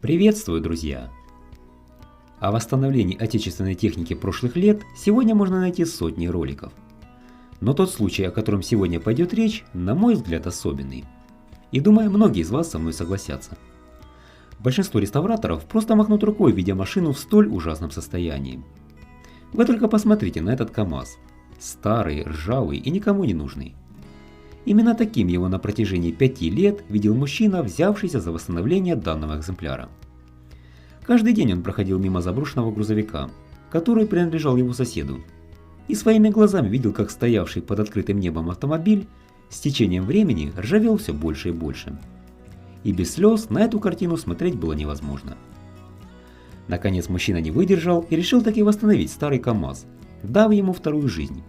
Приветствую, друзья! О восстановлении отечественной техники прошлых лет сегодня можно найти сотни роликов. Но тот случай, о котором сегодня пойдет речь, на мой взгляд особенный. И думаю, многие из вас со мной согласятся. Большинство реставраторов просто махнут рукой, видя машину в столь ужасном состоянии. Вы только посмотрите на этот КАМАЗ. Старый, ржавый и никому не нужный. Именно таким его на протяжении 5 лет видел мужчина, взявшийся за восстановление данного экземпляра. Каждый день он проходил мимо заброшенного грузовика, который принадлежал его соседу, и своими глазами видел, как стоявший под открытым небом автомобиль с течением времени ржавел все больше и больше. И без слез на эту картину смотреть было невозможно. Наконец мужчина не выдержал и решил таки восстановить старый КАМАЗ, дав ему вторую жизнь.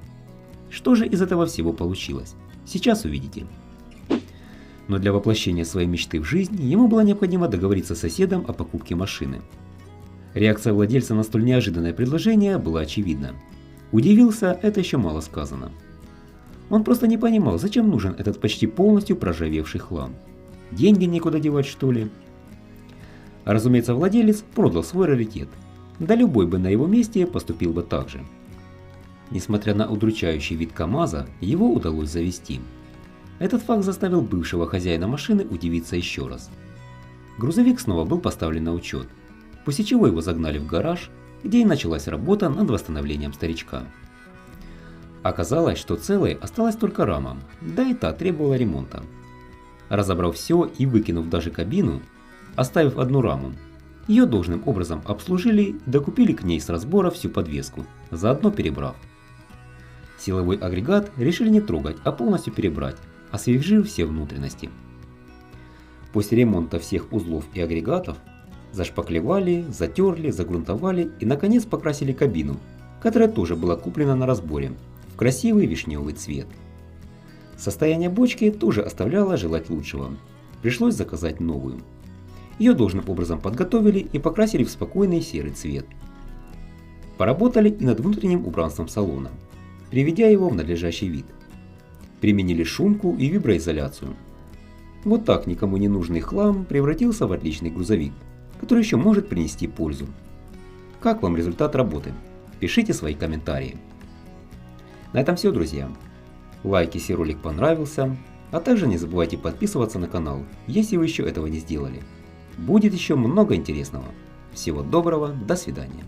Что же из этого всего получилось? Сейчас увидите. Но для воплощения своей мечты в жизнь ему было необходимо договориться с соседом о покупке машины. Реакция владельца на столь неожиданное предложение была очевидна. Удивился — это еще мало сказано. Он просто не понимал, зачем нужен этот почти полностью проржавевший хлам. Деньги некуда девать, что ли? Разумеется, владелец продал свой раритет. Да любой бы на его месте поступил бы так же. Несмотря на удручающий вид КАМАЗа, его удалось завести. Этот факт заставил бывшего хозяина машины удивиться еще раз. Грузовик снова был поставлен на учет, после чего его загнали в гараж, где и началась работа над восстановлением старичка. Оказалось, что целой осталась только рама, да и та требовала ремонта. Разобрав все и выкинув даже кабину, оставив одну раму, ее должным образом обслужили и докупили к ней с разбора всю подвеску, заодно перебрав. Силовой агрегат решили не трогать, а полностью перебрать, освежив все внутренности. После ремонта всех узлов и агрегатов зашпаклевали, затерли, загрунтовали и наконец покрасили кабину, которая тоже была куплена на разборе, в красивый вишневый цвет. Состояние бочки тоже оставляло желать лучшего. Пришлось заказать новую. Ее должным образом подготовили и покрасили в спокойный серый цвет. Поработали и над внутренним убранством салона, приведя его в надлежащий вид. Применили шумку и виброизоляцию. Вот так никому не нужный хлам превратился в отличный грузовик, который еще может принести пользу. Как вам результат работы? Пишите свои комментарии. На этом все, друзья. Лайк, если ролик понравился, а также не забывайте подписываться на канал, если вы еще этого не сделали. Будет еще много интересного. Всего доброго, до свидания.